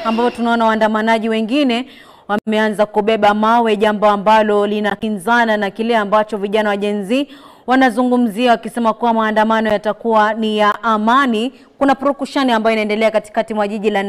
ambapo tunaona waandamanaji wengine wameanza kubeba mawe, jambo ambalo linakinzana na kile ambacho vijana wa Genz wanazungumzia, wakisema kuwa maandamano yatakuwa ni ya amani. Kuna purukushani ambayo inaendelea katikati mwa jiji la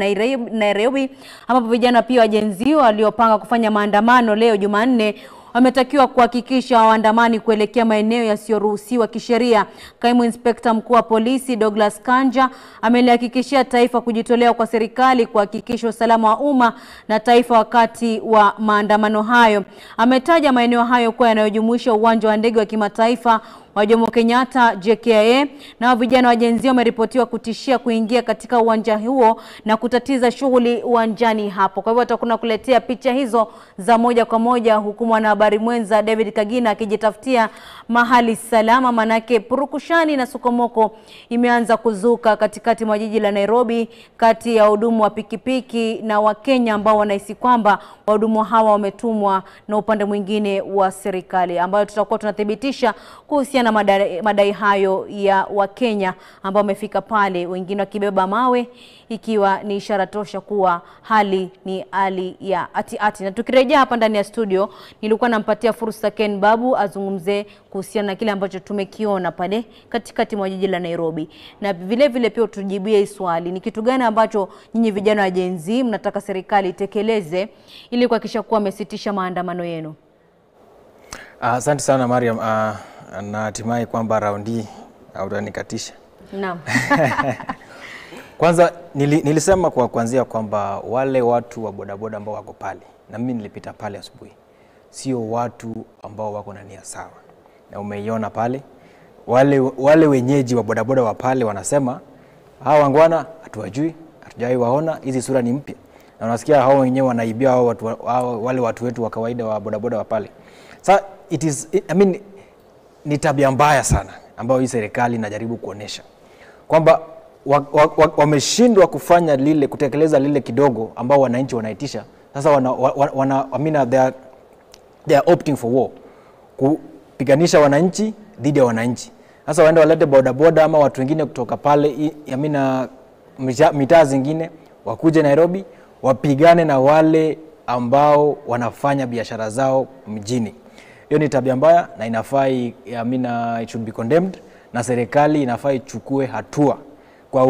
Nairobi, ambapo vijana pia wa Genz waliopanga kufanya maandamano leo Jumanne wametakiwa kuhakikisha waandamani kuelekea maeneo yasiyoruhusiwa kisheria. Kaimu Inspekta Mkuu wa Polisi Douglas Kanja amelihakikishia taifa kujitolea kwa serikali kuhakikisha usalama wa umma na taifa wakati wa maandamano hayo. Ametaja maeneo hayo kuwa yanayojumuisha uwanja wa ndege wa kimataifa wa Kenya-Jkia, na vijana wa Genz wameripotiwa kutishia kuingia katika uwanja huo na kutatiza shughuli uwanjani hapo. Kwa hivyo tutakuwa kuletea picha hizo za moja kwa moja, huku mwanahabari mwenza David Kagina akijitafutia mahali salama, manake purukushani na sukomoko imeanza kuzuka katikati mwa jiji la Nairobi kati ya wahudumu wa pikipiki na Wakenya ambao wanahisi kwamba wahudumu hawa wametumwa na upande mwingine wa serikali, ambayo tutakuwa tunathibitisha kuhusiana na madai hayo ya Wakenya ambao wamefika pale, wengine wakibeba mawe, ikiwa ni ishara tosha kuwa hali ni hali ya ati. Na tukirejea hapa ndani ya studio, nilikuwa nampatia fursa Ken Babu azungumze kuhusiana na kile ambacho tumekiona pale katikati mwa jiji la Nairobi, na vile vile pia tujibie swali, ni kitu gani ambacho nyinyi vijana wa Genz mnataka serikali itekeleze ili kuhakikisha kuwa wamesitisha maandamano yenu? Asante sana Mariam, na hatimaye kwamba raundi hautanikatisha. Naam. Kwanza nilisema kwa kuanzia kwamba wale watu wa bodaboda ambao wako pale, na mimi nilipita pale asubuhi, sio watu ambao wako na nia sawa. Na umeiona pale wale wenyeji wa bodaboda wa pale wanasema hawa wangwana hatuwajui, hatujai waona, hizi sura ni mpya. Na unasikia hao wenyewe wanaibia wale watu wetu wa kawaida wa bodaboda wa pale. Sasa ni tabia mbaya sana ambayo hii serikali inajaribu kuonesha kwamba wameshindwa kufanya lile, kutekeleza lile kidogo ambao wananchi wanaitisha. Sasa they are opting for war, kupiganisha wananchi dhidi ya wananchi. Sasa waende walete bodaboda ama watu wengine kutoka pale mitaa zingine wakuje Nairobi wapigane na wale ambao wanafanya biashara zao mjini. Hiyo ni tabia mbaya na inafaa it should be condemned, na serikali inafaa ichukue hatua kwa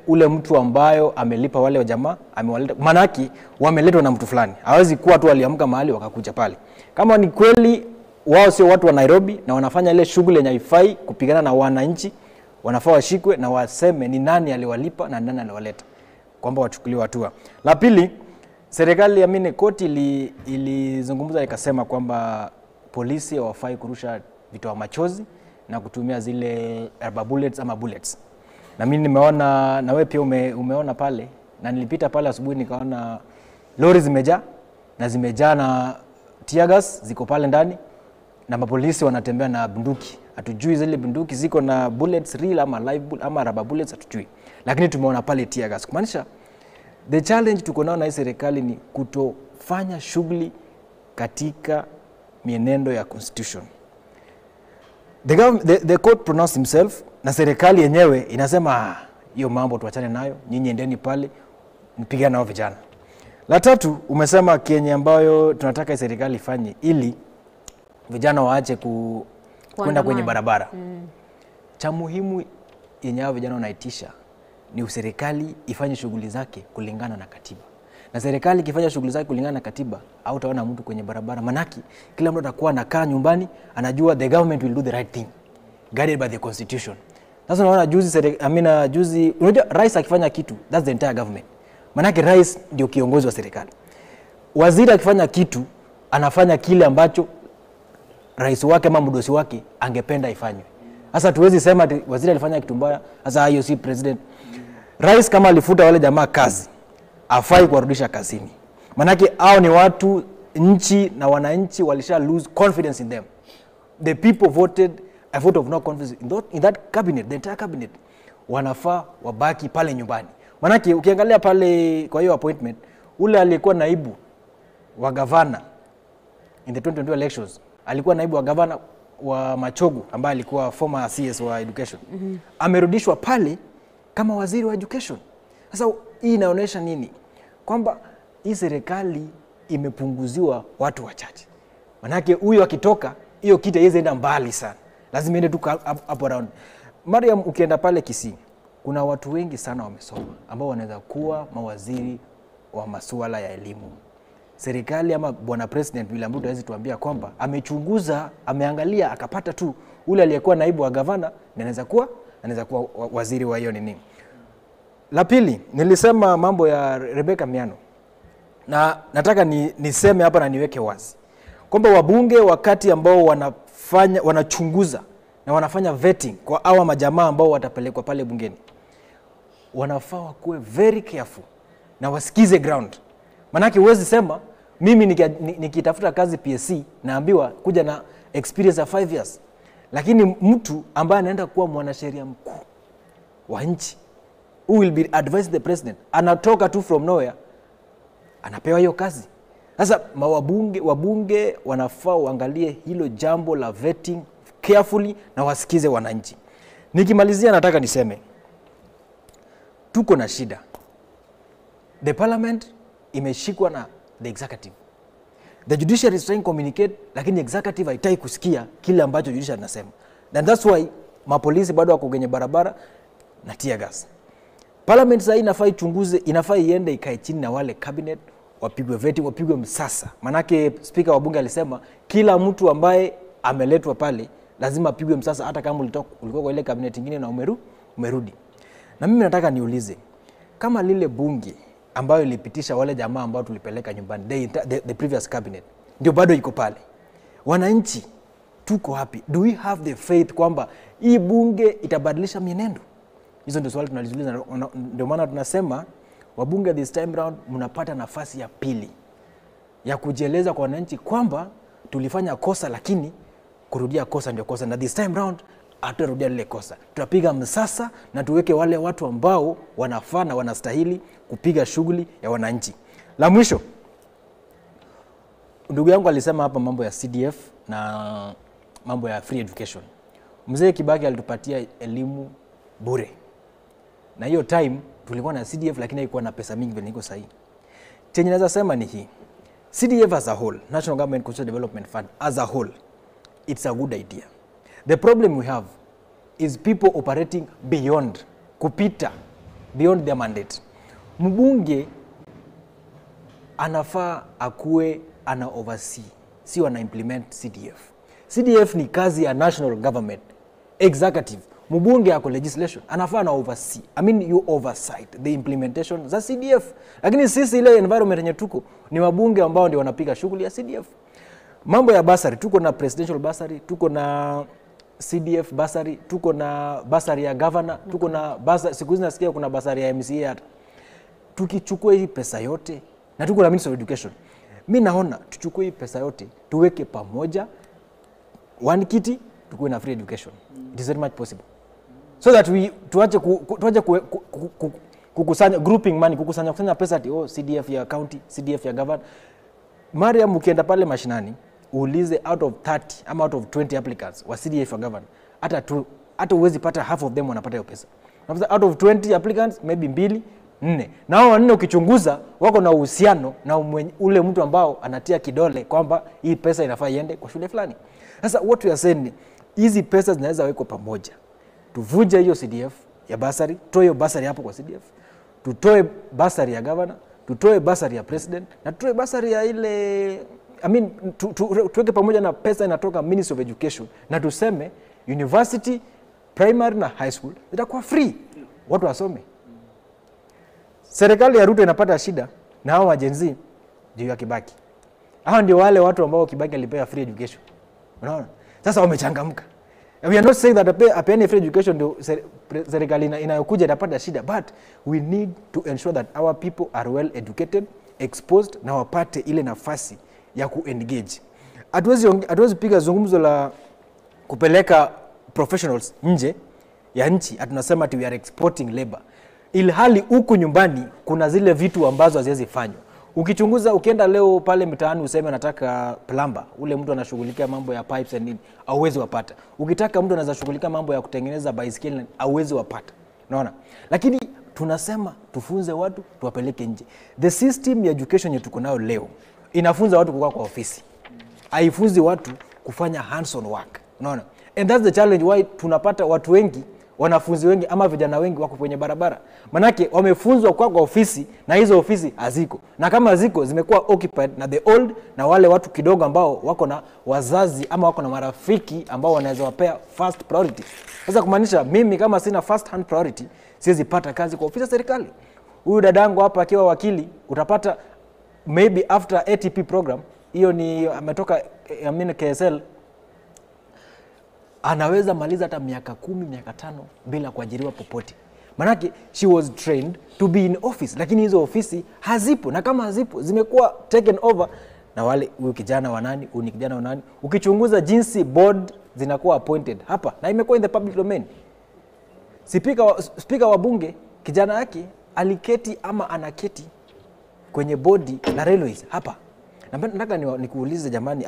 ule mtu ambayo amelipa wale jamaa, amewaleta, manaki wameletwa na mtu fulani. Hawezi kuwa tu waliamka mahali wakakuja pale. Kama ni kweli wao sio watu wa Nairobi na wanafanya ile shughuli yenye haifai kupigana na wananchi, wanafaa washikwe na waseme ni nani aliwalipa na nani aliwaleta, kwamba wachukuliwe hatua. La pili, serikali koti ilizungumza ikasema kwamba polisi hawafai kurusha vitoa machozi na kutumia zile rubber bullets ama bullets. Na mimi nimeona, na wewe pia umeona pale, na nilipita pale asubuhi nikaona lori zimejaa na tear gas ziko pale ndani, na mapolisi wanatembea na bunduki. Hatujui zile bunduki ziko na bullets real ama live ama rubber bullets, hatujui. Lakini tumeona pale tear gas. Kumaanisha the challenge tuko nao na hii serikali ni kutofanya shughuli katika mienendo ya constitution. The court pronounced himself, na serikali yenyewe inasema hiyo mambo tuachane nayo, nyinyi endeni pale mpigane nao vijana. La tatu, umesema Kenya ambayo tunataka serikali ifanye ili vijana waache kwenda kwenye barabara. Cha muhimu yenyewe vijana wanaitisha ni serikali ifanye shughuli zake kulingana na katiba. Na serikali ikifanya shughuli zake kulingana na katiba, au utaona mtu kwenye barabara, manaki kila mtu atakuwa anakaa nyumbani, anajua the government will do the right thing guided by the constitution. Sasa unaona juzi unajua rais akifanya kitu, that's the entire government. Manaki rais ndio kiongozi wa serikali. Waziri akifanya kitu, anafanya kile ambacho rais wake ama mdosi wake angependa ifanywe. Sasa tuwezi sema waziri alifanya kitu mbaya, sasa hiyo si president. Rais kama alifuta wale jamaa kazi, afai kuwarudisha kazini. Manake hao ni watu, nchi na wananchi walisha lose confidence in them. The people voted a vote of no confidence in that cabinet, the entire cabinet. Wanafaa wabaki pale nyumbani. Manake ukiangalia pale kwa hiyo appointment, ule alikuwa naibu wa gavana in the 2022 elections, alikuwa naibu wa gavana wa Machogu ambaye alikuwa former CS wa education. Amerudishwa pale kama waziri wa education. Sasa hii inaonyesha nini? kwamba hii serikali imepunguziwa watu wachache. Manake huyo akitoka, hiyo kiti haiwezi enda mbali sana. Lazima ende tu up around. Mariam, ukienda pale Kisii, kuna watu wengi sana wamesoma ambao wanaweza kuwa mawaziri wa masuala ya elimu. Serikali ama bwana president William Ruto hawezi tuambia kwamba amechunguza, ameangalia, akapata tu ule aliyekuwa naibu wa gavana na anaweza kuwa waziri wa hiyo nini. La pili, nilisema mambo ya Rebecca Miano. Na nataka niseme hapa na niweke wazi kwamba wabunge wakati ambao wanachunguza na wanafanya vetting kwa hawa majamaa ambao watapelekwa pale bungeni, wanafaa wakuwe very careful na wasikize ground. Manake huwezi sema mimi nikitafuta kazi PSC naambiwa kuja na experience ya 5 years. Lakini mtu ambaye anaenda kuwa mwanasheria mkuu wa nchi, who will be advising the president, anatoka tu from nowhere, anapewa hiyo kazi. Sasa wabunge wanafaa waangalie hilo jambo la vetting carefully na wasikize wananchi. Nikimalizia nataka niseme tuko na shida. The parliament imeshikwa na the executive. The judiciary is trying to communicate, lakini executive haitaki kusikia kile ambacho judiciary inasema. And that's why mapolisi bado wako kwenye barabara na tear gas. Parliament sasa inafaa ichunguze, inafaa iende ikae chini na wale cabinet, wapigwe vetting, wapigwe msasa. Manake speaker wa bunge alisema kila mtu ambaye ameletwa pale lazima apigwe msasa, hata kama ulikuwa kwa ile cabinet nyingine na umerudi. Na mimi nataka niulize, kama lile bunge ambayo ilipitisha wale jamaa ambao tulipeleka nyumbani, the previous cabinet, ndio bado iko pale, wananchi tuko happy? Do we have the faith kwamba hii bunge itabadilisha mienendo? Hizo ndio swali tunaliuliza. Ndio maana tunasema wabunge this time round mnapata nafasi ya pili ya kujieleza kwa wananchi kwamba tulifanya kosa, lakini kurudia kosa ndio kosa, na this time round hatarudia lile kosa. Tutapiga msasa na tuweke wale watu ambao wanafaa na wanastahili kupiga shughuli ya wananchi. La mwisho, ndugu yangu alisema hapa mambo ya CDF na mambo ya free education. Mzee Kibaki alitupatia elimu bure. Na hiyo time tulikuwa na CDF lakini haikuwa na pesa mingi vile iko sasa hivi. Chenye naweza sema ni hii. CDF as a whole, National Government Cultural Development Fund as a whole, it's a good idea. The problem we have is people operating beyond their mandate. Mbunge anafaa akue ana oversee, si wana implement CDF. CDF ni kazi ya national government, executive. Mbunge ako legislation, anafaa na oversee. I mean you oversight the implementation za CDF. Lakini sisi ile environment yenye tuko ni wabunge ambao ndio wanapiga shughuli ya CDF. Mambo ya basari, tuko na presidential basari, tuko na CDF basari, tuko na basari ya governor, tuko na basari, siku hizi nasikia kuna basari ya MCA hata. Tukichukua hii pesa yote, na tuko na Ministry of Education, mimi naona tuchukue hii pesa yote tuweke pamoja, one kiti, tukuwe na free education. It is very much possible. So that tuache kukusanya grouping money, kukusanya pesa ati CDF ya county, CDF ya governor. Mariam, ukienda pale mashinani uulize out of 30 ama out of 20 applicants wa CDF ya governor, hata uwezi pata half of them wanapata hiyo pesa. Out of 20 applicants maybe 2, 4. Na hao 4 ukichunguza wako na uhusiano na ule mtu ambao anatia kidole kwamba hii pesa inafaa iende kwa shule fulani. Sasa what we are saying, hizi pesa zinaweza wekwa pamoja. Tuvuje hiyo CDF ya basari, tutoe hiyo basari hapo kwa CDF. Tutoe basari ya governor, tutoe basari ya president, na tutoe basari ya ile tuweke pamoja na pesa inatoka Ministry of Education, na tuseme university, primary na high school itakuwa free. Watu wasome. Serikali ya Ruto inapata shida na hao wa Genz juu ya Kibaki. Hao ndio wale watu ambao Kibaki alipea free education. Unaona? Sasa wamechangamka. We are not saying that apeane free education ndio serikali inayokuja inapata shida, but we need to ensure that our people are well educated, exposed, na wapate ile nafasi ya ku-engage. Hatuwezi piga zungumzo la kupeleka professionals nje ya nchi, tunasema ati we are exporting labor. Ilhali huku nyumbani kuna zile vitu ambazo haziwezi fanywa. Ukichunguza, ukienda leo pale mtaani useme nataka plumber, ule mtu anashughulikia mambo ya pipes and nini, hauwezi wapata. Ukitaka mtu anaweza shughulikia mambo ya kutengeneza baiskeli, hauwezi wapata. Unaona? Lakini tunasema tufunze watu, tuwapeleke nje. The system ya education yetu tuko nayo leo inafunza watu kukaa kwa ofisi. Haifunzi watu kufanya hands on work. Unaona? And that's the challenge why tunapata watu wengi, wanafunzi wengi ama vijana wengi wako kwenye barabara. Manake wamefunzwa kwa ofisi na hizo ofisi haziko. Na kama haziko zimekuwa occupied na the old na wale watu kidogo ambao wako na wazazi ama wako na marafiki ambao wanaweza wapea first priority. Sasa kumaanisha mimi kama sina first hand priority siwezi pata kazi kwa ofisi ya serikali. Huyu dadangu hapa akiwa wakili utapata maybe after ATP program, hiyo ni ametoka KSL, anaweza maliza hata miaka 10, miaka 5 bila kuajiriwa popote. Manake she was trained to be in office, lakini hizo ofisi hazipo, na kama hazipo zimekuwa taken over na wale huyu kijana wa nani, huyu kijana wa nani. Ukichunguza jinsi board zinakuwa appointed hapa na imekuwa in the public domain. Speaker wa bunge kijana yake aliketi ama anaketi kwenye bodi la railways hapa. Na nataka nikuulize jamani,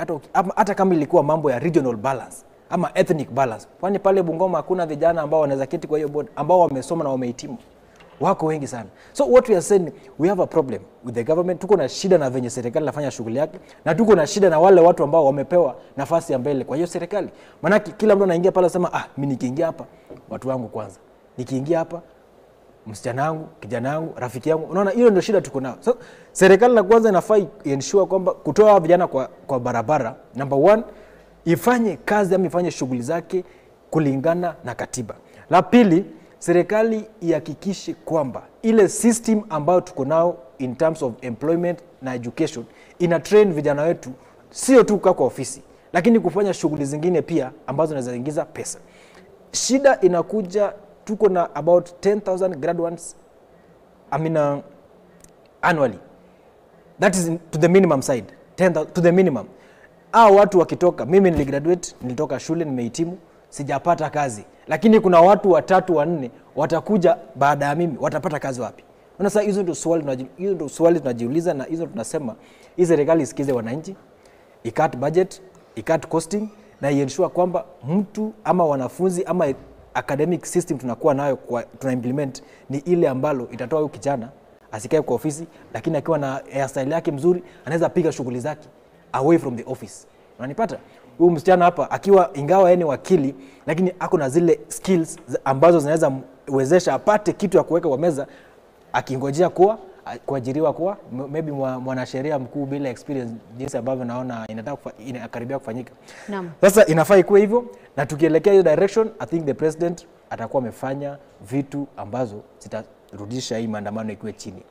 hata kama ilikuwa mambo ya regional balance ama ethnic balance, kwani pale Bungoma hakuna vijana ambao wanaweza keti kwa hiyo board ambao wamesoma na wamehitimu? Wako wengi sana. So what we are saying, we have a problem with the government. Tuko na shida na venye serikali inafanya shughuli yake, na tuko na shida na wale watu ambao wamepewa nafasi ya mbele kwa hiyo serikali. Maana kila mtu anaingia pale sema mimi nikiingia hapa watu wangu kwanza. Nikiingia hapa msichana wangu, kijana wangu, rafiki yangu. Unaona hiyo ndio shida tuko nayo. So serikali la kwanza inafaa ensure kwamba kutoa vijana kwa barabara, number 1, ifanye kazi ama ifanye shughuli zake kulingana na katiba. La pili, serikali ihakikishe kwamba ile system ambayo tuko nao in terms of employment na education ina train vijana wetu sio tu kwa ofisi, lakini kufanya shughuli zingine pia ambazo zinaweza ingiza pesa. Shida inakuja, tuko na about 10,000 graduates annually. That is to the minimum side, 10,000 to the minimum. Watu wakitoka, mimi niligraduate, nilitoka shule, nimehitimu, sijapata kazi. Lakini kuna watu 3, 4 watakuja baada ya mimi, watapata kazi wapi? Sasa hizo ndio swali tunajiuliza, na hizo tunasema hii serikali isikize wananchi, ikat budget, ikat costing, na iensure kwamba mtu ama wanafunzi ama academic system tunakuwa nayo tuna implement ni ile ambalo itatoa huyu kijana asikae kwa ofisi, lakini akiwa na hairstyle yake mzuri anaweza piga shughuli zake away from the office. Unanipata? Huyu msichana hapa akiwa ingawa yeye ni wakili, lakini ako na zile skills ambazo zinaweza uwezesha apate kitu ya kuweka kwa meza, akingojea kuajiriwa kuwa maybe mwanasheria mkuu bila experience, jinsi ambavyo naona inakaribia kufanyika. Naam. Sasa inafaa ikuwe hivyo, na tukielekea hiyo direction, I think the president atakuwa amefanya vitu ambazo zitarudisha hii maandamano ikiwe chini.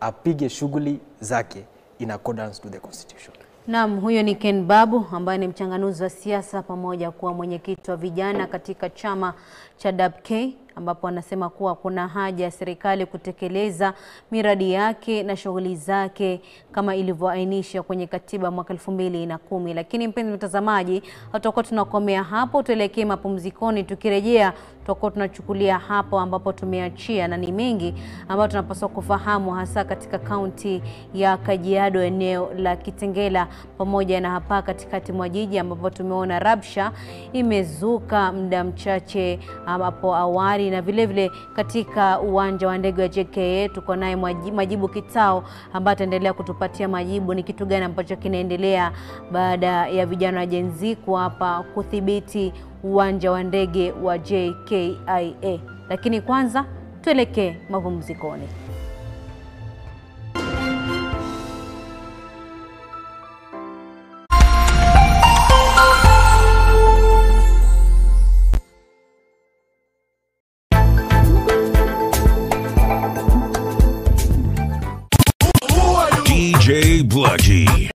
Apige shughuli zake in accordance to the constitution. Naam, huyo ni Ken Babu ambaye ni mchanganuzi wa siasa pamoja kuwa mwenyekiti wa vijana katika chama cha DAP-K, ambapo anasema kuwa kuna haja ya serikali kutekeleza miradi yake na shughuli zake kama ilivyoainisha kwenye katiba mwaka 2010. Lakini mpenzi mtazamaji, tutakuwa tunakomea hapo, tuelekee mapumzikoni. Tukirejea tutakuwa tunachukulia hapo ambapo tumeachia, na ni mengi ambayo tunapaswa kufahamu hasa katika kaunti ya Kajiado, eneo la Kitengela pamoja na hapa katikati mwa jiji, ambapo tumeona rabsha imezuka muda mchache hapo awali, na vile vile katika uwanja wa ndege wa JKA tuko naye Majibu Kitao ambaye ataendelea kutupatia majibu ni kitu gani ambacho kinaendelea baada ya vijana wa Genz kuapa kudhibiti uwanja wa ndege wa JKIA. Lakini kwanza tuelekee mapumzikoni. DJ Bloody.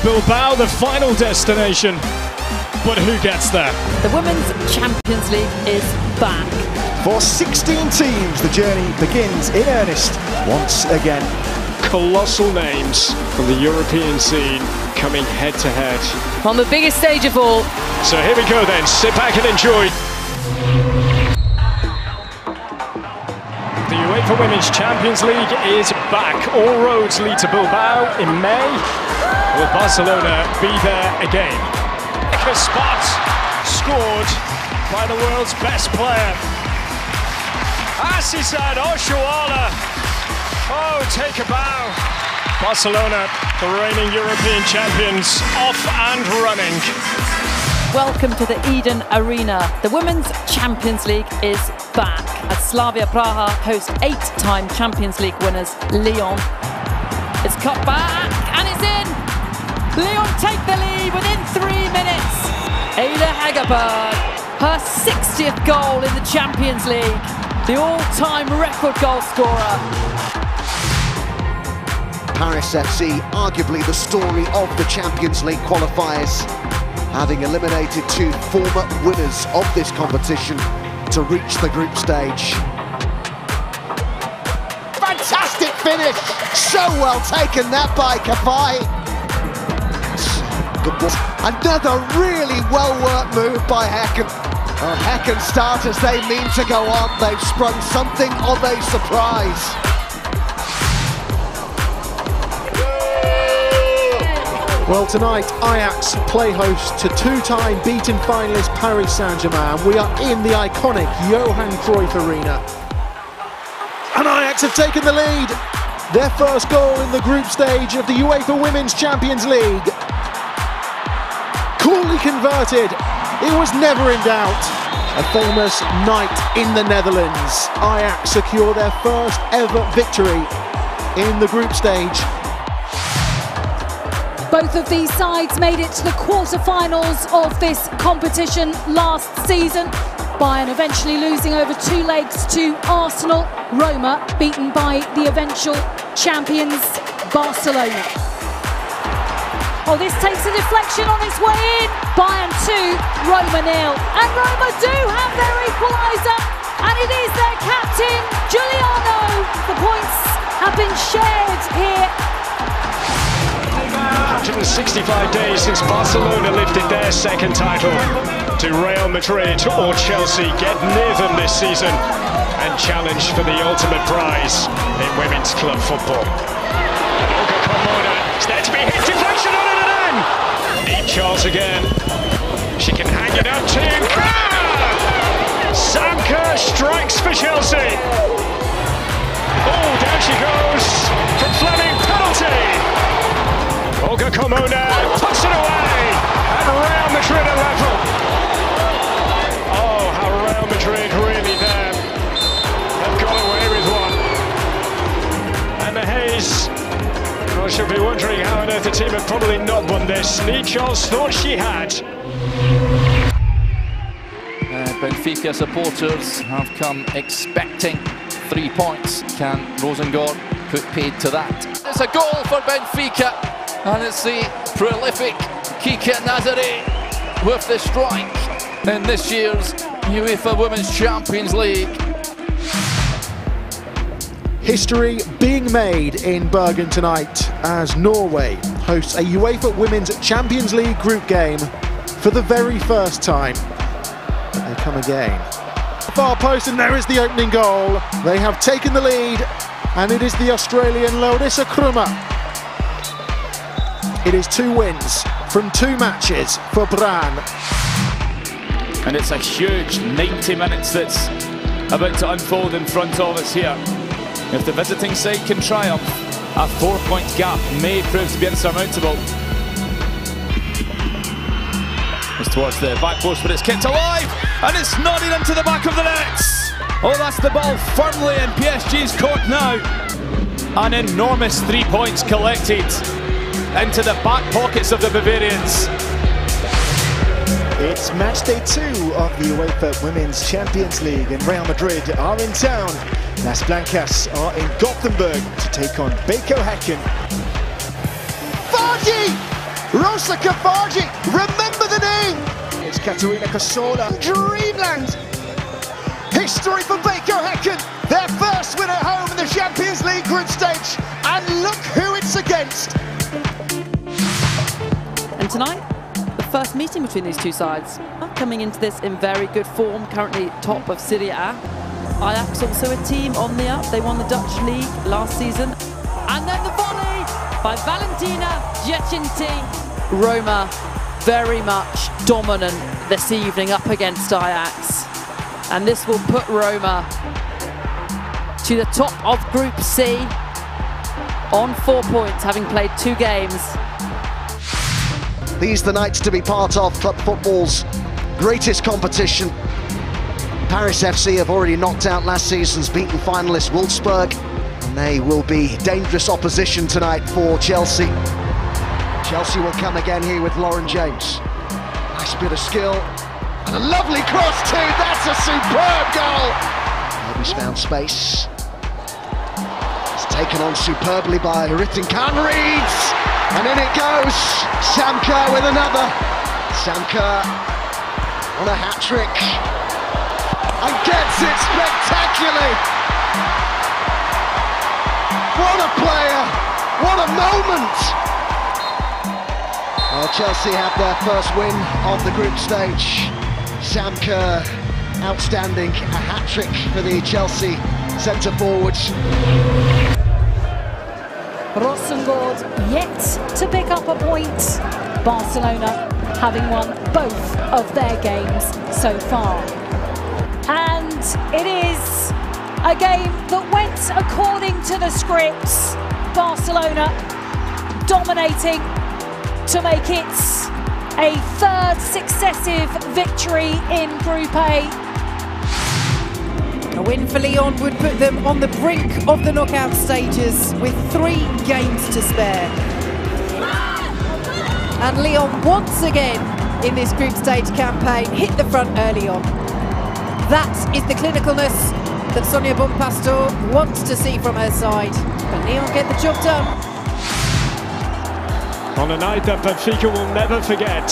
Bilbao, the final destination. But who gets there? The Women's Champions League is back. For 16 teams, the journey begins in earnest once again. Colossal names from the European scene coming head to head. On the biggest stage of all. So here we go then, sit back and enjoy. The UEFA Women's Champions League is back. All roads lead to Bilbao in May. Will Barcelona be there again? A spot scored by the world's best player. Asisat Oshuala. Oh, take a bow. Barcelona, the reigning European champions, off and running. Welcome to the Eden Arena. The Women's Champions League is back as Slavia Praha host 8-time Champions League winners Lyon. It's cut back and it's in. Lyon take the lead within 3 minutes. Ada Hegerberg, her 60th goal in the Champions League, the all-time record goal scorer. Paris FC, arguably the story of the Champions League qualifiers, having eliminated 2 former winners of this competition to reach the group stage. Fantastic finish! So well taken that by Kafai. Another really well-worked move by Häcken. Well, Häcken start as they mean to go on. They've sprung something of a surprise. Well, tonight, Ajax play host to 2-time beaten finalist Paris Saint-Germain. We are in the iconic Johan Cruyff Arena. And Ajax have taken the lead. Their first goal in the group stage of the UEFA Women's Champions League. Coolly converted. It was never in doubt. A famous night in the Netherlands. Ajax secure their first ever victory in the group stage. Both of these sides made it to the quarter-finals of this competition last season. Bayern eventually losing over 2 legs to Arsenal. Roma beaten by the eventual champions Barcelona. Oh, this takes a deflection on its way in. Bayern 2, Roma 0. And Roma do have their equaliser. And it is their captain, Giuliano. The points have been shared here. 165 days since Barcelona lifted their second title. Do Real Madrid or Chelsea get near them this season and challenge for the ultimate prize in women's club football? Olga Carmona is there to be hit, deflection on it and in! Charles again. She can hang it up to Sanka strikes for Chelsea. Oh, down she goes from Fleming, penalty! Olga Carmona puts it away, and Real Madrid are level. Oh, how Real Madrid really there have got away with one. And the Hayes, well, she'll be wondering how on earth the team have probably not won this. Charles thought she had. Benfica supporters have come expecting 3 points. Can Rosengård put paid to that? It's a goal for Benfica. And it's the prolific Kika Nazare with the strike in this year's UEFA Women's Champions League. History being made in Bergen tonight as Norway hosts a UEFA Women's Champions League group game for the very first time. They come again. Far post, and there is the opening goal. They have taken the lead, and it is the Australian Larissa Krummer. It is 2 wins from 2 matches for Brann. And it's a huge 90 minutes that's about to unfold in front of us here. If the visiting side can triumph, a 4-point gap may prove to be insurmountable. It's towards the back post, but it's kept alive, and it's nodded into the back of the net. Oh, that's the ball firmly in PSG's court now. An enormous 3 points collected into the back pockets of the Bavarians. It's match day 2 of the UEFA Women's Champions League, and Real Madrid are in town. Las Blancas are in Gothenburg to take on Beko Häcken. Vardy! Rosa Kafaji, remember the name! It's Katerina Kasola, Dreamland! History for Baker Häcken, their first win at home in the Champions League group stage, and look who it's against! And tonight, the first meeting between these two sides. Coming into this in very good form, currently top of Serie A. Ajax also a team on the up, they won the Dutch league last season. And then the volley by Valentina Giacinti. Roma very much dominant this evening up against Ajax. And this will put Roma to the top of Group C on 4 points, having played 2 games. These are the nights to be part of club football's greatest competition. Paris FC have already knocked out last season's beaten finalist Wolfsburg, and they will be dangerous opposition tonight for Chelsea. Chelsea will come again here with Lauren James. Nice bit of skill, and a lovely cross too, that's a superb goal! He's found space. It's taken on superbly by Ritten Reeds, and in it goes! Samka with another. Samka on a hat-trick. And gets it spectacularly! What a player! What a moment! Well, Chelsea have their first win of the group stage. Samka, outstanding, a hat-trick for the Chelsea centre-forwards. Rosengård yet to pick up a point. Barcelona having won both of their games so far. And it is a game that went according to the scripts. Barcelona dominating to make it a 3rd successive victory in Group A. A win for Lyon would put them on the brink of the knockout stages with 3 games to spare. And Lyon once again in this group stage campaign hit the front early on. That is the clinicalness that Sonia Bonpastor wants to see from her side. But Lyon get the job done. On a night that Benfica will never forget,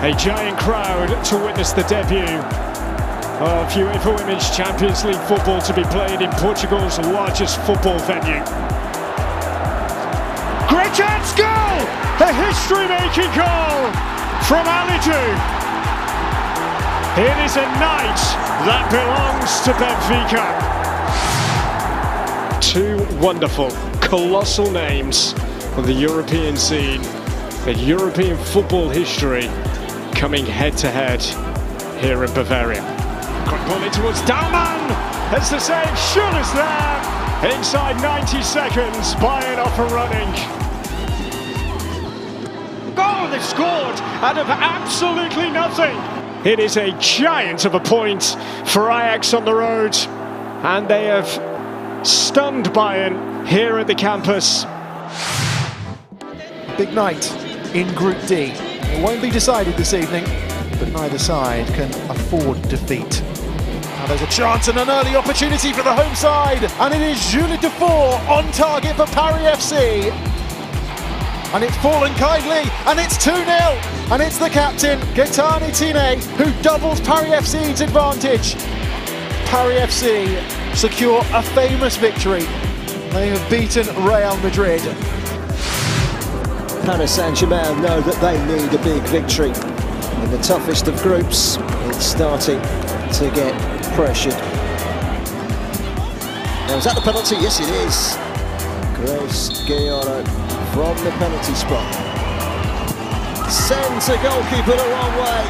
a giant crowd to witness the debut of UEFA Women's Champions League football to be played in Portugal's largest football venue. Great chance, goal! A history-making goal from Alidu. It is a night that belongs to Benfica. 2 wonderful, colossal names on the European scene, in European football history, coming head-to-head here in Bavaria. Quick ball in towards Dalman, as the save sure is there. Inside 90 seconds, Bayern off and running. Oh, they've scored out of absolutely nothing. It is a giant of a point for Ajax on the road, and they have stunned Bayern here at the campus. Big night in Group D. It won't be decided this evening, but neither side can afford defeat. Now there's a chance and an early opportunity for the home side, and it is Julie Dufour on target for Paris FC. And it's fallen kindly, and it's 2-0, and it's the captain, Gaetani Tine, who doubles Paris FC's advantage. Paris FC secure a famous victory. They have beaten Real Madrid. Paris Saint-Germain know that they need a big victory. In the toughest of groups, it's starting to get pressured. Now, is that the penalty? Yes, it is. Grace Gayano from the penalty spot. Sends the goalkeeper the wrong way.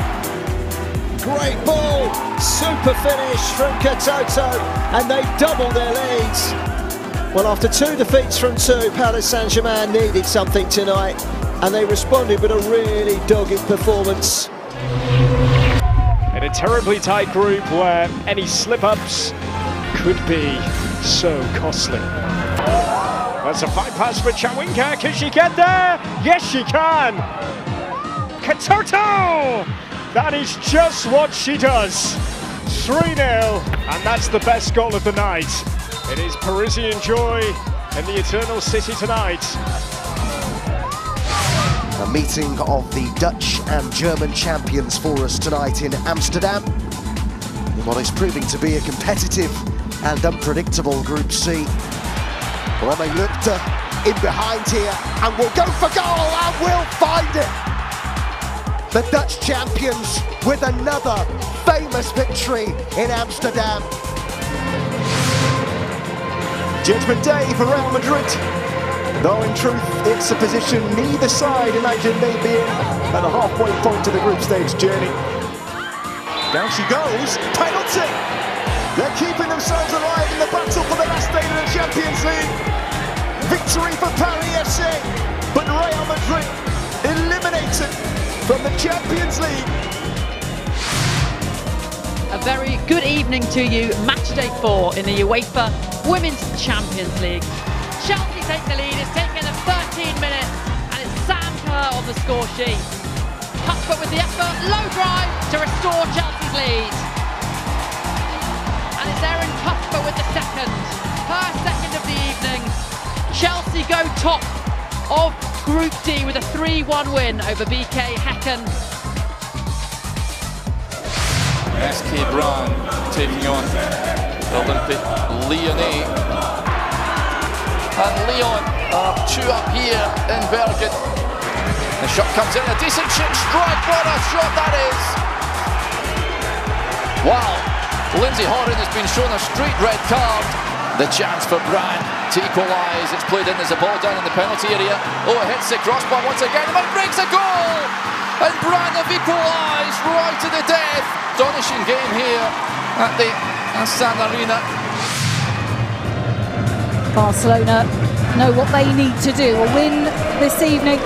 Great ball, super finish from Katoto, and they double their leads. Well, after 2 defeats from 2, Paris Saint-Germain needed something tonight, and they responded with a really dogged performance. In a terribly tight group where any slip-ups could be so costly. That's a fine pass for Chawinka. Can she get there? Yes, she can. Katoto! That is just what she does. 3-0, and that's the best goal of the night. It is Parisian joy in the Eternal City tonight. A meeting of the Dutch and German champions for us tonight in Amsterdam. In what is proving to be a competitive and unpredictable Group C. Well, they looked in behind here and will go for goal and will find it. The Dutch champions with another famous victory in Amsterdam. Judgment day for Real Madrid. Though in truth, it's a position neither side imagined they'd be in at the halfway point of the group stage journey. Down she goes, penalty! They're keeping themselves alive in the battle for the last day of the Champions League. Victory for Paris FC, but Real Madrid eliminated from the Champions League. A very good evening to you. Match day 4 in the UEFA Women's Champions League. Chelsea take the lead. It's taken them 13 minutes, and it's Sam Kerr on the score sheet. Cuthbert with the effort, low drive to restore Chelsea's lead. And it's Erin Cuthbert with the second, her second of the evening. Chelsea go top of Group D with a 3-1 win over BK Häcken. SK Brand taking on Olympic Lyonnais. And Lyon are 2 up here in Bergen. The shot comes in, a decent strike, what a shot that is! Wow, Lindsay Horan has been shown a straight red card. The chance for Brand to equalise. It's played in, there's a ball down in the penalty area. Oh, it hits the crossbar once again, and it breaks a goal! And Brand have equalised right to the death. Astonishing game here at the San Arena. Barcelona know what they need to do, a win this evening,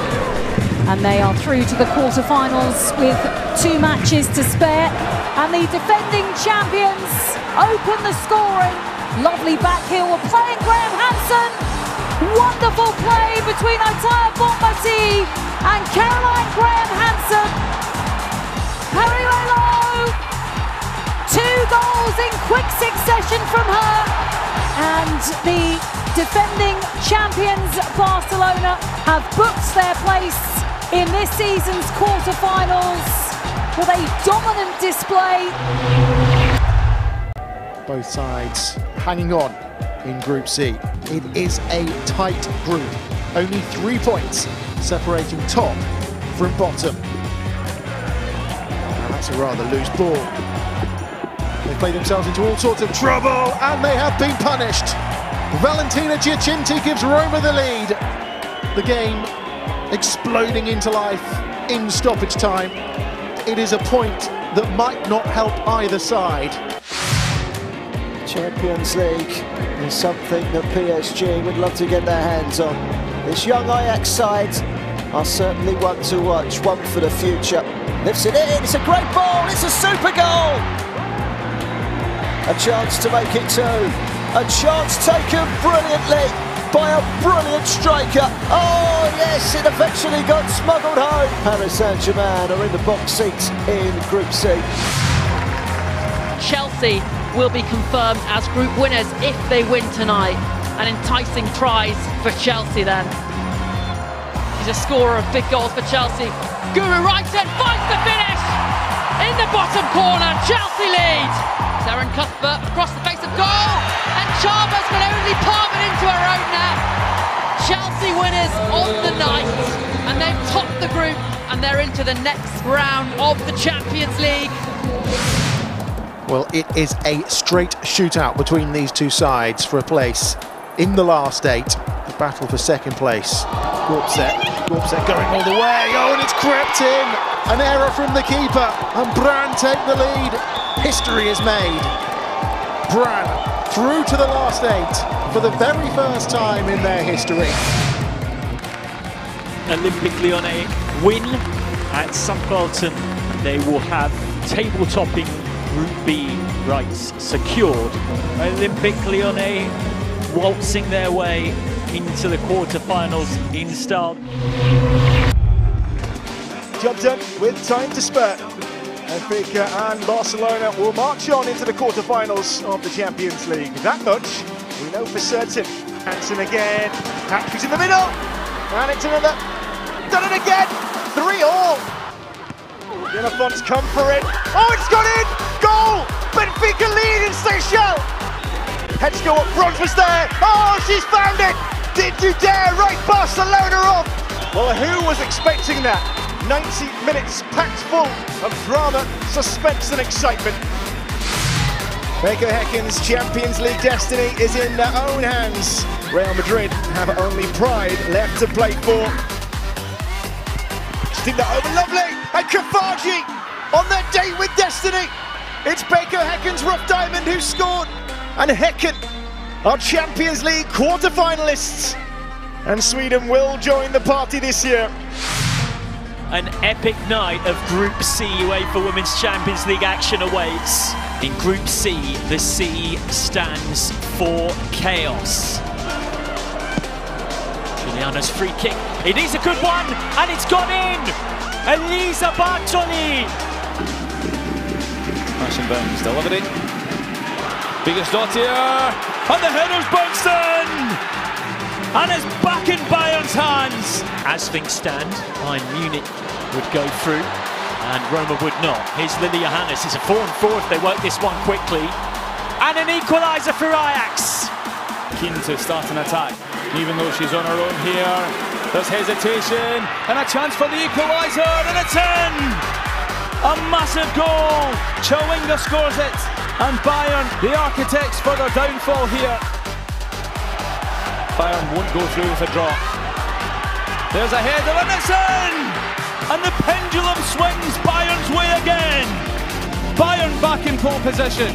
and they are through to the quarter-finals with 2 matches to spare, and the defending champions open the scoring. Lovely back heel, we're playing Graham Hansen. Wonderful play between Ataya Bonmati and Caroline Graham Hansen. Harry Relo, 2 goals in quick succession from her, and the defending champions Barcelona have booked their place in this season's quarter-finals with a dominant display. Both sides hanging on in Group C. It is a tight group. Only 3 points separating top from bottom. And that's a rather loose ball. They play themselves into all sorts of trouble, and they have been punished. Valentina Giacinti gives Roma the lead. The game exploding into life in stoppage time. It is a point that might not help either side. Champions League is something that PSG would love to get their hands on. This young Ajax side are certainly one to watch, one for the future. Lifts it in, it's a great ball, it's a super goal! A chance to make it 2. A chance taken brilliantly by a brilliant striker. Oh yes, it eventually got smuggled home. Paris Saint-Germain are in the box seat in Group C. Chelsea will be confirmed as group winners if they win tonight. An enticing prize for Chelsea then. He's a scorer of big goals for Chelsea. Guru Wrighton finds the finish! In the bottom corner, Chelsea lead! Erin Cuthbert across the face of goal, and Chavez will only palm it into her own net. Chelsea winners on the night, and they've topped the group, and they're into the next round of the Champions League. Well, it is a straight shootout between these 2 sides for a place in the last 8. The battle for second place. Gorpset going all the way. Oh, and it's crept in. An error from the keeper, and Brand take the lead. History is made. Brand through to the last 8 for the very first time in their history. Olympic Lyonnais win at St. Quentin. They will have table-topping Group B rights secured. Olympic Lyonnais waltzing their way into the quarter-finals in style. Job done with time to spare. Benfica and Barcelona will march on into the quarter-finals of the Champions League. That much we know for certain. Hansen again, Patrick's in the middle, and it's another done it again. 3-all. Unifon's come for it. Oh, it's gone in. Goal. Benfica lead in Seychelles. Heads go up. Bronze was there. Oh, she's found it. Did you dare write Barcelona off? Well, who was expecting that? 90 minutes packed full of drama, suspense and excitement. Kenya-Jkia's Champions League destiny is in their own hands. Real Madrid have only pride left to play for. Stick that over, lovely! And Kafaji on their date with destiny. It's Kenya-Jkia's rough diamond who scored. And Häcken are Champions League quarter-finalists. And Sweden will join the party this year. An epic night of Group C UEFA Women's Champions League action awaits. In Group C, the C stands for chaos. Juliana's free kick. It is a good one, and it's gone in! Elisa Bartoli! Smashing bounce, delivery. Biggest dot here, and the header's bounced in! And it's back in Bayern's hands. As things stand, Bayern Munich would go through and Roma would not. Here's Lily Johannes. It's a 4-4 if they work this one quickly. And an equaliser for Ajax. Keen to start an attack, even though she's on her own here. There's hesitation and a chance for the equaliser, and it's in! A massive goal. Chawinga scores it, and Bayern, the architects for their downfall here. Bayern won't go through with a draw. There's a header and it's in! And the pendulum swings Bayern's way again. Bayern back in pole position.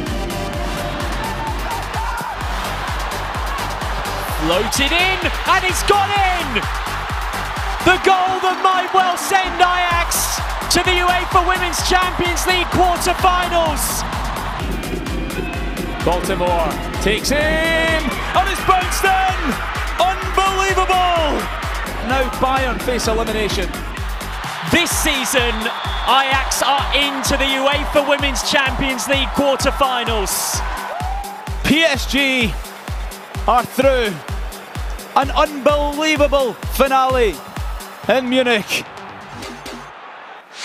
Floated in, and it's gone in! The goal that might well send Ajax to the UEFA Women's Champions League quarter-finals. Baltimore takes aim, and it's bounced in! Unbelievable! Now Bayern face elimination. This season, Ajax are into the UEFA Women's Champions League quarter-finals. PSG are through. An unbelievable finale in Munich.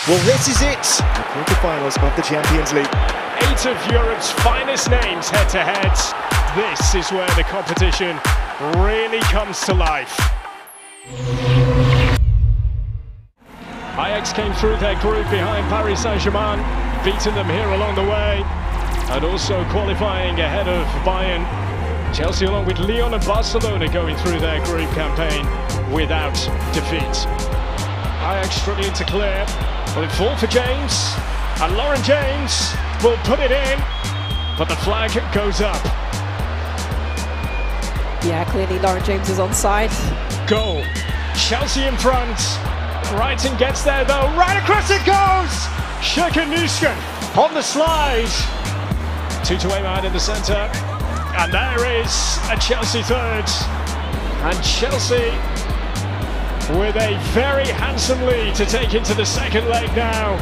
Well, this is it. The quarter-finals of the Champions League. 8 of Europe's finest names head-to-head. This is where the competition really comes to life. Ajax came through their group behind Paris Saint-Germain, beating them here along the way, and also qualifying ahead of Bayern. Chelsea, along with Lyon and Barcelona, going through their group campaign without defeat. Ajax struggling to clear. Will it fall for James? And Lauren James will put it in, but the flag goes up. Yeah, clearly Lauren James is onside. Goal. Chelsea in front. Brighton gets there though. Right across it goes! Shirkan on the slide. 2-2 Uimarishwe in the centre. And there is a Chelsea third. And Chelsea with a very handsome lead to take into the second leg now.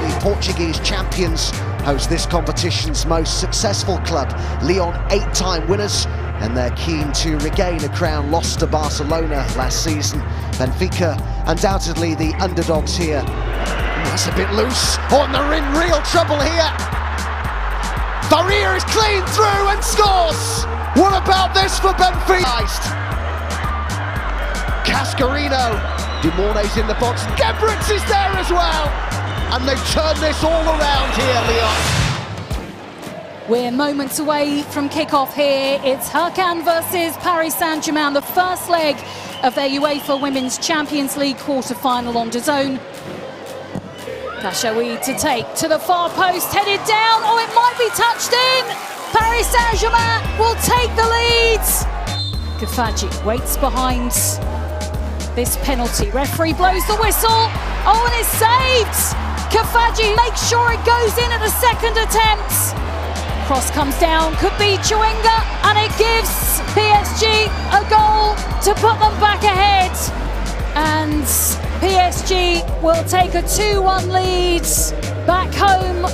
The Portuguese champions host this competition's most successful club. Lyon, 8-time winners, and they're keen to regain a crown lost to Barcelona last season. Benfica, undoubtedly the underdogs here. That's a bit loose. Oh, and they're in real trouble here. Faria is clean through and scores! What about this for Benfica? Cascarino, Dumorne's in the box, Gebritz is there as well! And they've turned this all around here, Lyon. We're moments away from kick-off here. It's Häcken versus Paris Saint-Germain, the first leg of their UEFA Women's Champions League quarter-final on DAZN. Kashawi to take to the far post, headed down. Oh, it might be touched in. Paris Saint-Germain will take the lead. Kafaji waits behind this penalty. Referee blows the whistle. Oh, and it's saved. Kafaji makes sure it goes in at the second attempt. Cross comes down, could be Chawinga, and it gives PSG a goal to put them back ahead. And PSG will take a 2-1 lead back home.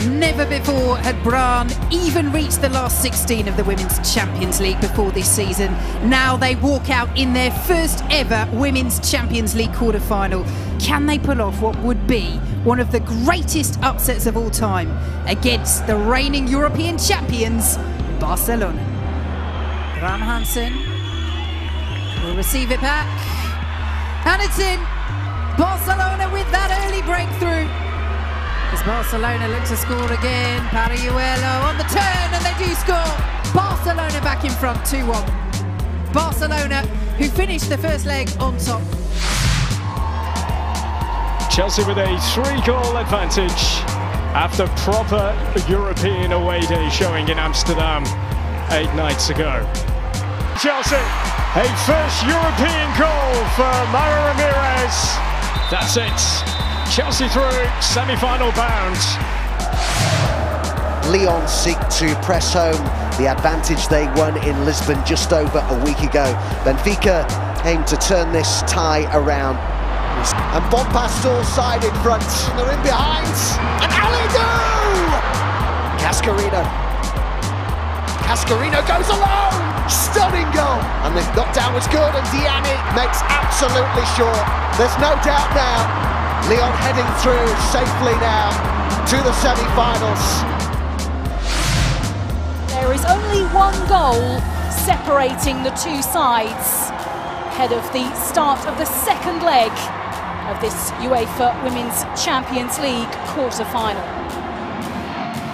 Never before had Brann even reached the last 16 of the Women's Champions League before this season. Now they walk out in their first ever Women's Champions League quarter-final. Can they pull off what would be one of the greatest upsets of all time against the reigning European champions, Barcelona? Graham Hansen will receive it back, and it's in. Barcelona with that early breakthrough. As Barcelona look to score again, Pariuelo on the turn, and they do score. Barcelona back in front, 2-1. Barcelona, who finished the first leg on top. Chelsea with a 3-goal advantage after proper European away day showing in Amsterdam 8 nights ago. Chelsea, a first European goal for Mara Ramirez. That's it. Chelsea through, semi-final bound. Lyon seek to press home the advantage they won in Lisbon just over a week ago. Benfica aim to turn this tie around. And Bompastor side in front. They're in behind. And Alidou! Cascarino goes alone! Stunning goal! And the knockdown was good, and Diani makes absolutely sure. There's no doubt now. Lyon heading through safely now to the semi-finals. There is only one goal separating the two sides ahead of the start of the second leg of this UEFA Women's Champions League quarter-final.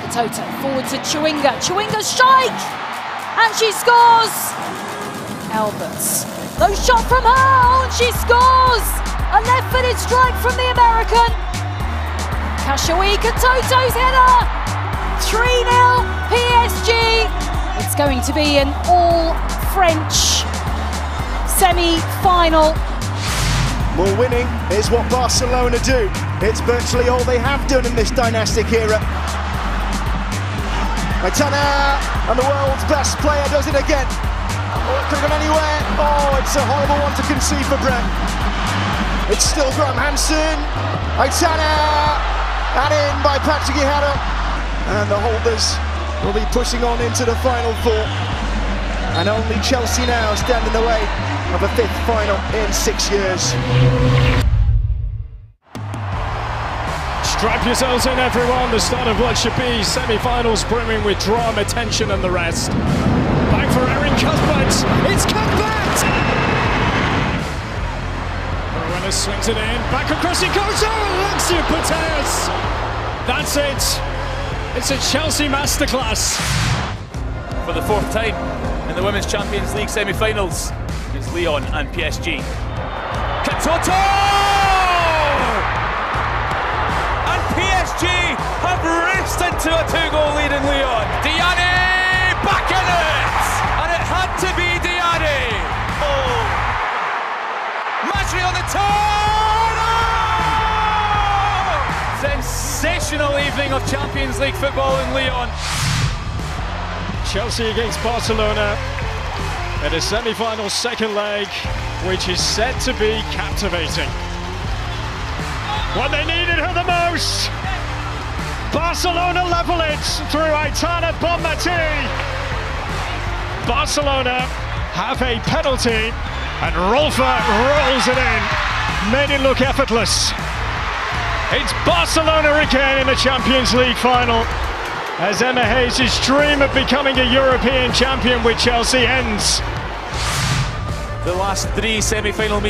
Toto forward to Chewinga. Chewinga's strike! And she scores! Alberts. Low shot from her, and she scores! A left-footed strike from the American. Kashawika, Toto's header! 3-0 PSG. It's going to be an all-French semi-final. Well, winning is what Barcelona do. It's virtually all they have done in this dynastic era. Maitana, and the world's best player does it again. Oh, it could have gone anywhere. Oh, it's a horrible one to concede for Brent. It's still Graham Hansen. Maitana, and in by Patrick Ihara. And the holders will be pushing on into the final four. And only Chelsea now stand in the way of a fifth final in 6 years. Strap yourselves in, everyone. The start of what should be semi-finals brimming with drama, tension and the rest. Back for Erin Cuthbert. It's Cuthbert! Ruena swings it in. Back across it goes. Oh, Alexia Putellas! That's it. It's a Chelsea masterclass. For the fourth time in the Women's Champions League semi-finals against Lyon and PSG. Katoto! And PSG have raced into a 2-goal lead in Lyon. Diani back in it! And it had to be Diani! Oh! Masri on the turn! Oh! Sensational evening of Champions League football in Lyon. Chelsea against Barcelona in a semi-final second leg, which is set to be captivating. When they needed her the most, Barcelona level it through Aitana Bonmati. Barcelona have a penalty, and Rolfer rolls it in, made it look effortless. It's Barcelona again in the Champions League final, as Emma Hayes' dream of becoming a European champion with Chelsea ends. The last 3 semi-final meetings.